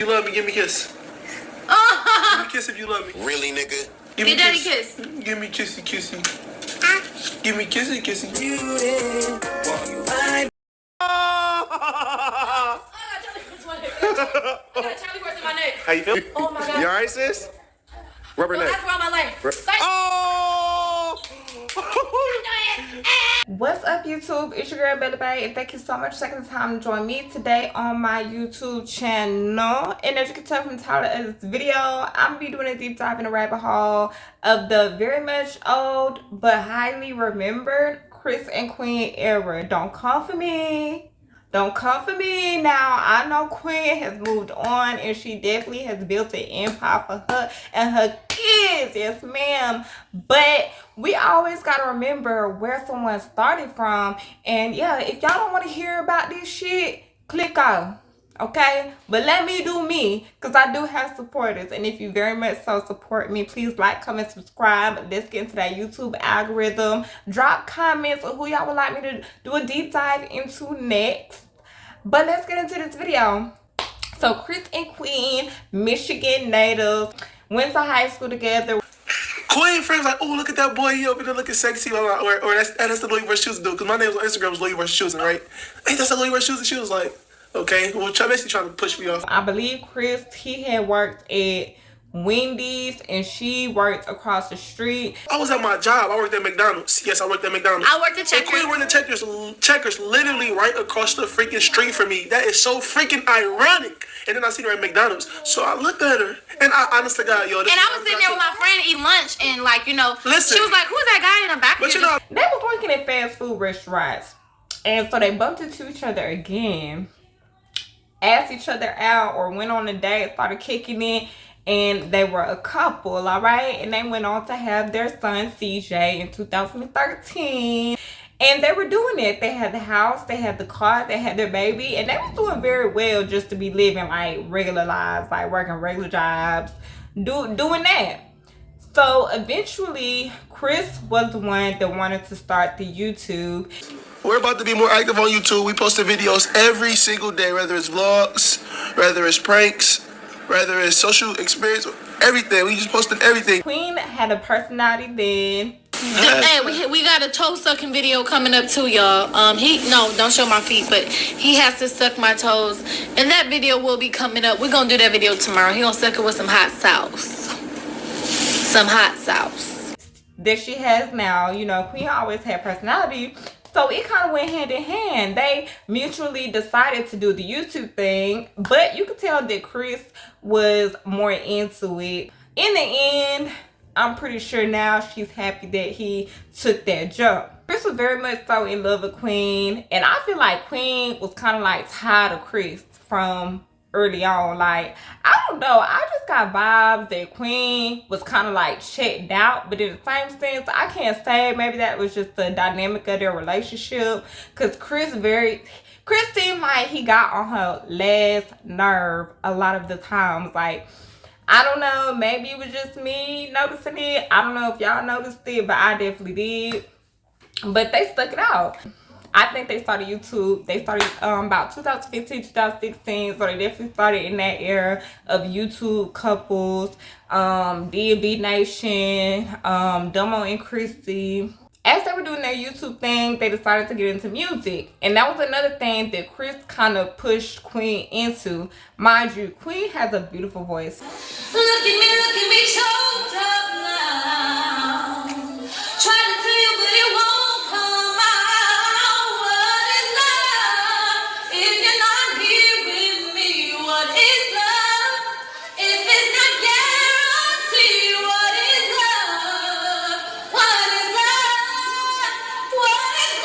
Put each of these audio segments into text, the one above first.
You love me, give me a kiss. Give me a kiss if you love me. Really, nigga? Give me a daddy kiss. Give me kissy kissy. Give me kissy kissy. How you feel? Oh my God. You alright, sis? Rubber neck. That's around my leg. Oh! What's up, YouTube? It's your girl Bella Bay, and thank you so much for taking the time to join me today on my YouTube channel. And as you can tell from the title of this video, I'm gonna be doing a deep dive in a rabbit hole of the very much old but highly remembered Chris and Queen era. Don't come for me. Don't come for me now. I know Queen has moved on and she definitely has built an empire for her and her kids. Yes, ma'am. But we always got to remember where someone started from. And yeah, if y'all don't want to hear about this shit, click off. Okay, but let me do me, because I do have supporters, and if you very much so support me, please like, comment, subscribe. Let's get into that YouTube algorithm. Drop comments on who y'all would like me to do a deep dive into next. But let's get into this video. So Chris and Queen, Michigan natives, went to high school together. Queen friends like, oh, look at that boy, he over there looking sexy, or that's the Louis versus shoes dude, because my name on Instagram was Louis versus shoes, right? Hey, that's the Louis versus shoes, and she was like, okay, well, basically trying to push me off. I believe Chris, he had worked at Wendy's and she worked across the street. I was at my job. I worked at McDonald's. Yes, I worked at McDonald's. I worked at Checkers. And Queen worked at Checkers literally right across the freaking street from me. That is so freaking ironic. And then I seen her at McDonald's. So I looked at her and I honestly got, yo. And I was sitting there with my friend eating lunch and like, you know, listen, she was like, who's that guy in the back? But you know, they was working at fast food restaurants. And so they bumped into each other again, asked each other out or went on a date, started kicking it, and they were a couple, all right? And they went on to have their son CJ in 2013, and they were doing it. They had the house, they had the car, they had their baby, and they were doing very well just to be living like regular lives, like working regular jobs, doing that. So eventually Chris was the one that wanted to start the YouTube. We're about to be more active on YouTube. We posted videos every single day, whether it's vlogs, whether it's pranks, whether it's social experience, everything. We just posted everything. Queen had a personality then. Hey, we got a toe sucking video coming up too, y'all. Don't show my feet, but he has to suck my toes, and that video will be coming up. We're gonna do that video tomorrow. He gonna suck it with some hot sauce. Some hot sauce that she has now. You know, Queen always had personality. So it kind of went hand in hand. They mutually decided to do the YouTube thing, but you could tell that Chris was more into it. In the end, I'm pretty sure now she's happy that he took that jump. Chris was very much so in love with Queen, and I feel like Queen was kind of like tired of Chris from early on. Like, I don't know, I just got vibes that Queen was kind of like checked out, but in the same sense, I can't say, maybe that was just the dynamic of their relationship, because Chris seemed like he got on her last nerve a lot of the times. Like, I don't know, maybe it was just me noticing it. I don't know if y'all noticed it, but I definitely did. But they stuck it out. I think they started YouTube. They started about 2015, 2016. So they definitely started in that era of YouTube couples, D&B Nation, Domo and Chrissy. As they were doing their YouTube thing, they decided to get into music. And that was another thing that Chris kind of pushed Queen into. Mind you, Queen has a beautiful voice. Look at me choked up now. Try to tell you, but it won't come out. What is love if you're not here with me? What is love if it's not guaranteed? What is love? What is love? What is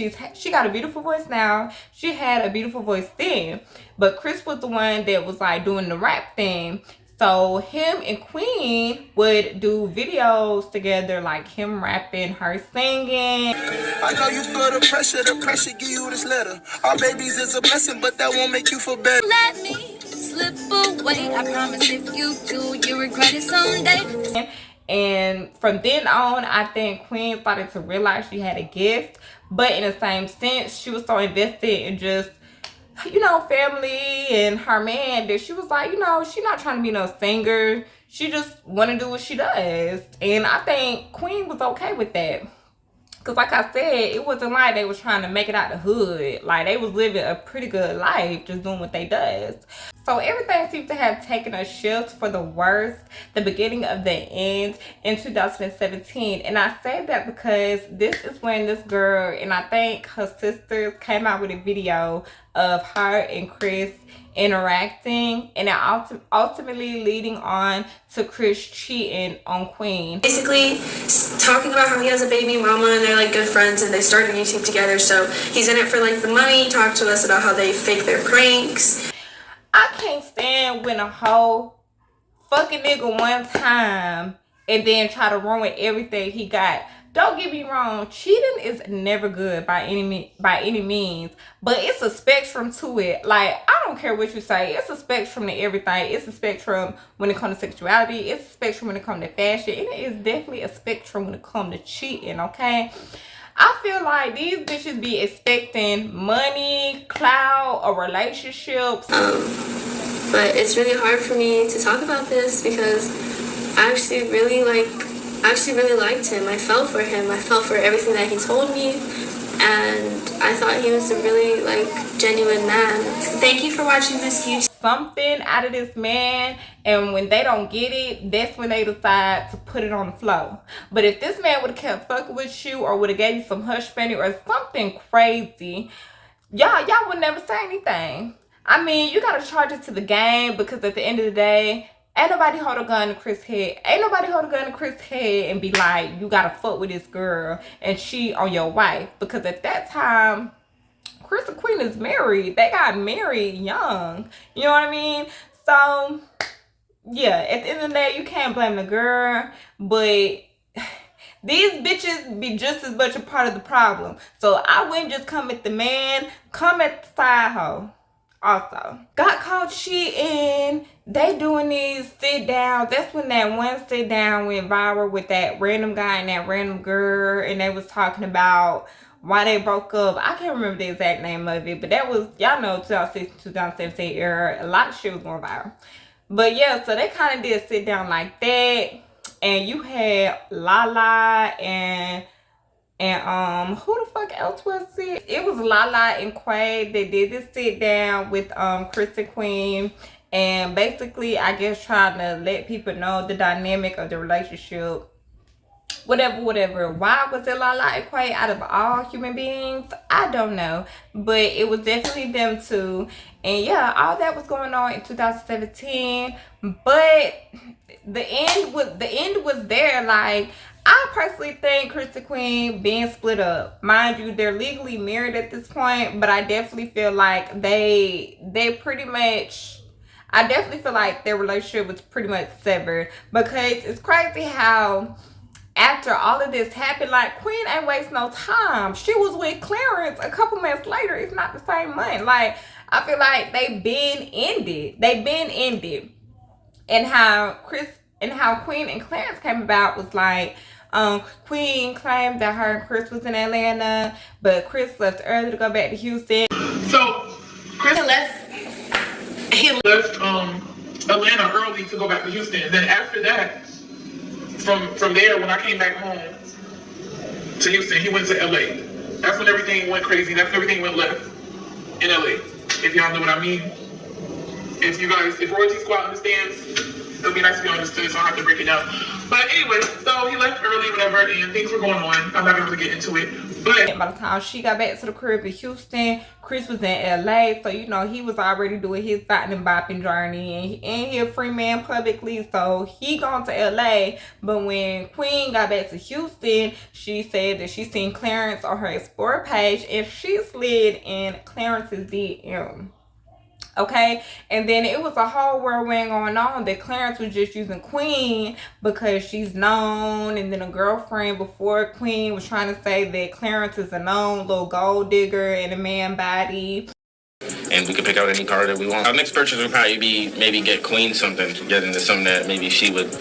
love? She got a beautiful voice now. She had a beautiful voice then. But Chris was the one that was like doing the rap thing. So him and Queen would do videos together, like him rapping, her singing. I know you feel the pressure give you this letter. Our babies is a blessing, but that won't make you feel better. Let me slip away. I promise if you do, you regret it someday. And from then on, I think Queen started to realize she had a gift. But in the same sense, she was so invested in just you know, family and her man, that she was like, you know, she not trying to be no singer. She just want to do what she does. And I think Queen was okay with that. Because like I said, it wasn't like they was trying to make it out the hood. Like, they was living a pretty good life just doing what they does. So everything seems to have taken a shift for the worse, the beginning of the end in 2017. And I say that because this is when this girl, and I think her sisters, came out with a video of her and Chris interacting, and it ultimately leading on to Chris cheating on Queen. Basically talking about how he has a baby mama and they're like good friends and they started YouTube together, so he's in it for like the money. He talked to us about how they fake their pranks. I can't stand when a hoe fuck a nigga one time and then try to ruin everything he got. Don't get me wrong, cheating is never good by any means, but it's a spectrum to it. Like, I don't care what you say, it's a spectrum to everything. It's a spectrum when it comes to sexuality, it's a spectrum when it comes to fashion, and it is definitely a spectrum when it comes to cheating, okay? I feel like these bitches be expecting money, clout, or relationships. But it's really hard for me to talk about this because I actually really liked him. I fell for him. I fell for everything that he told me, and I thought he was a really genuine man. Thank you for watching this huge something out of this man, and when they don't get it, that's when they decide to put it on the floor. But if this man would have kept fucking with you, or would have gave you some hush money or something crazy, y'all would never say anything. I mean, you gotta charge it to the game, because at the end of the day, ain't nobody hold a gun to Chris' head. Ain't nobody hold a gun to Chris' head and be like, you gotta fuck with this girl and cheat on your wife. Because at that time, Chris and Queen is married. They got married young. You know what I mean? So, yeah, at the end of the day, you can't blame the girl. But these bitches be just as much a part of the problem. So I wouldn't just come at the man, come at the side hoe. Also, got caught cheating. They doing these sit downs. That's when that one sit down went viral with that random guy and that random girl, and they was talking about why they broke up. I can't remember the exact name of it, but that was, y'all know, 2016, 2017 era. A lot of shit was going viral. But yeah, so they kind of did sit down like that, and you had Lala and who the fuck else was it? It was Lala and Quay. They did this sit down with Chris and Queen, and basically, I guess, trying to let people know the dynamic of the relationship. Whatever. Why was it Lala and Quay out of all human beings? I don't know, but it was definitely them two. And yeah, all that was going on in 2017. But the end was there. Like, I personally think Chris and Queen being split up. Mind you, they're legally married at this point, but I definitely feel like they pretty much, I definitely feel like their relationship was pretty much severed, because it's crazy how after all of this happened, like, Queen ain't waste no time. She was with Clarence a couple months later. It's not the same month. Like, I feel like they been ended. And how Queen and Clarence came about was like, Queen claimed that her and Chris was in Atlanta, but Chris left early to go back to Houston. So Chris left Atlanta early to go back to Houston. And then after that, from there, when I came back home to Houston, he went to LA. That's when everything went crazy. That's when everything went left in LA. If y'all know what I mean. If Royalty Squad understands, it'll be nice to be understood, so I don't have to break it down. But anyway, so he left early, whatever, and things were going on. I'm not going to get into it. But by the time she got back to the crib in Houston, Chris was in LA, so you know he was already doing his botting and bopping journey, and he a free man publicly, so he gone to LA. But when Queen got back to Houston, she said that she seen Clarence on her Explore page, and she slid in Clarence's DM. Okay, and then it was a whole whirlwind going on that Clarence was just using Queen because she's known, and then a girlfriend before Queen was trying to say that Clarence is a known little gold digger in a man body. And we can pick out any car that we want. Our next purchase would probably be maybe get Queen something, get into something that maybe she would.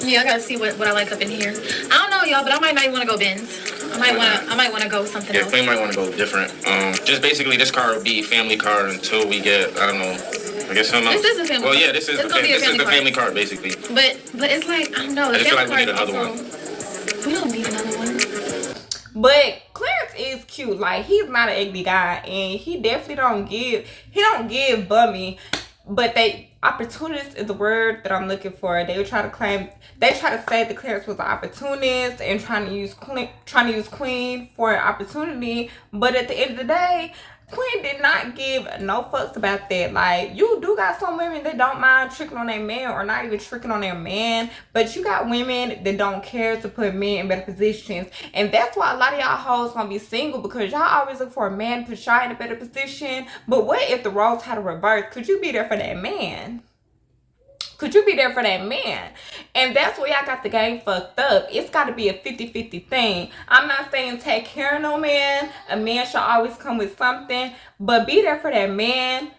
Yeah, I gotta see what I like up in here. I don't know, y'all, but I might not even want to go Benz. I might wanna go with something Yeah, else. Queen might want to go different. Just basically, this car will be family car until we get, I don't know, I guess something else. This is a family. Well, car. yeah, this is the car. family car, basically. But it's like, I don't know. I The just feel family like we car need is another also. one. We don't need another one. But Clarence is cute. Like, he's not an ugly guy, and he definitely don't give bummy. But opportunist is the word that I'm looking for. They try to say that Clarence was an opportunist and trying to use Queen for an opportunity. But at the end of the day, Queen did not give no fucks about that. Like, you do got some women that don't mind tricking on their man, or not even tricking on their man, but you got women that don't care to put men in better positions. And that's why a lot of y'all hoes gonna be single, because y'all always look for a man to put y'all in a better position. But what if the roles had to reverse? Could you be there for that man? Could you be there for that man? And that's where y'all got the game fucked up. It's got to be a 50-50 thing. I'm not saying take care of no man. A man should always come with something. But be there for that man.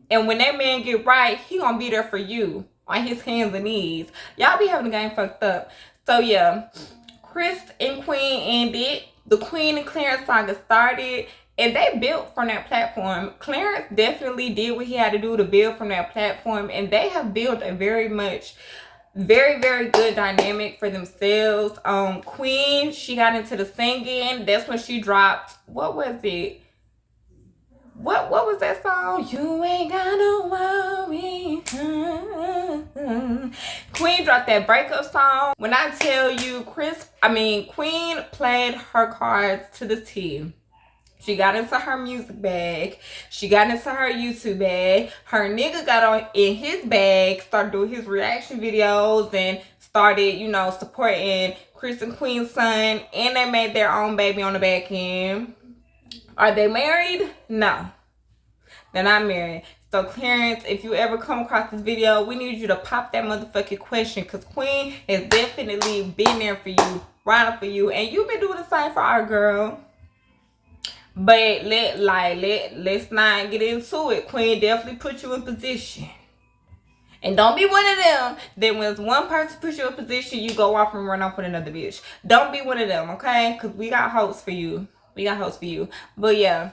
And when that man get right, he gonna be there for you on his hands and knees. Y'all be having the game fucked up. So yeah, Chris and Queen ended. The Queen and Clarence saga started. And they built from that platform. Clarence definitely did what he had to do to build from that platform. And they have built a very, very good dynamic for themselves. Queen, she got into the singing. That's when she dropped, what was it? What was that song? You ain't got no worry. Queen dropped that breakup song. When I tell you, Queen played her cards to the T. She got into her music bag. She got into her YouTube bag. Her nigga got on in his bag, started doing his reaction videos, and started, supporting Chris and Queen's son. And they made their own baby on the back end. Are they married? No. They're not married. So Clarence, if you ever come across this video, we need you to pop that motherfucking question, because Queen has definitely been there for you, riding for you. And you've been doing the same for our girl. But let's not get into it. Queen definitely put you in position. And don't be one of them that when one person puts you in position, you go off and run off with another bitch. Don't be one of them, okay? Because we got hopes for you. But yeah,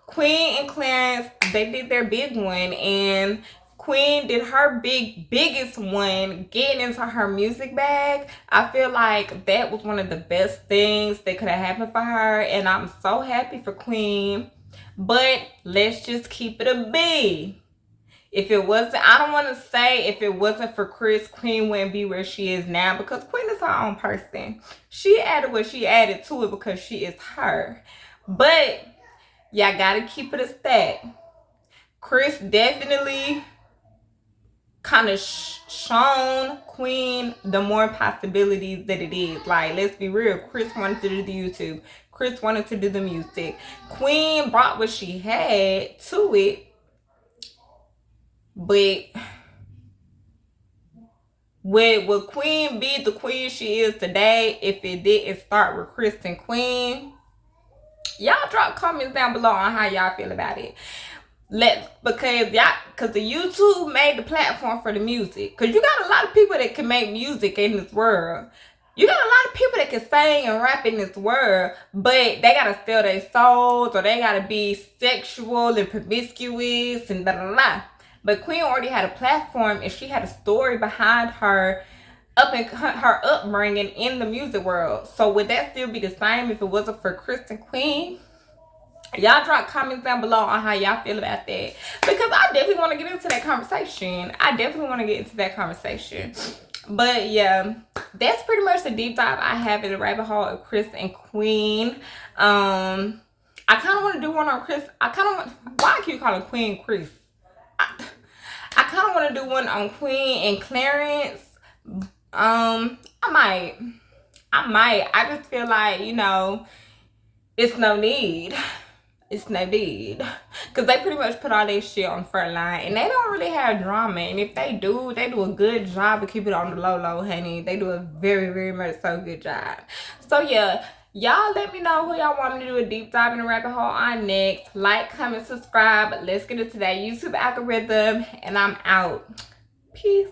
Queen and Clarence, they did their big one. And Queen did her biggest one, getting into her music bag. I feel like that was one of the best things that could have happened for her. And I'm so happy for Queen. But let's just keep it a B. If it wasn't, I don't want to say if it wasn't for Chris, Queen wouldn't be where she is now, because Queen is her own person. She added what she added to it because she is her. But y'all gotta keep it a stack. Chris definitely kind of shown Queen the more possibilities that it is. Like, let's be real. Chris wanted to do the YouTube. Chris wanted to do the music. Queen brought what she had to it. But would Queen be the queen she is today if it didn't start with Chris and Queen? Y'all drop comments down below on how y'all feel about it. Because the YouTube made the platform for the music. Because you got a lot of people that can make music in this world. You got a lot of people that can sing and rap in this world, but they gotta sell their souls, or they gotta be sexual and promiscuous and da. But Queen already had a platform, and she had a story behind her her upbringing in the music world. So would that still be the same if it wasn't for Chris and Queen? Y'all drop comments down below on how y'all feel about that, because I definitely want to get into that conversation. But yeah, that's pretty much the deep dive I have in the rabbit hole of Chris and Queen. I kind of want to do one on Chris. Why I keep calling Queen Chris? I kind of want to do one on Queen and Clarence. I might. I just feel like, it's no need. Because they pretty much put all their shit on the front line. And they don't really have drama. And if they do a good job of keeping it on the low, honey. They do a very, very much so good job. So yeah, y'all let me know who y'all want me to do a deep dive in the rabbit hole on next. Like, comment, subscribe. Let's get into that YouTube algorithm. And I'm out. Peace.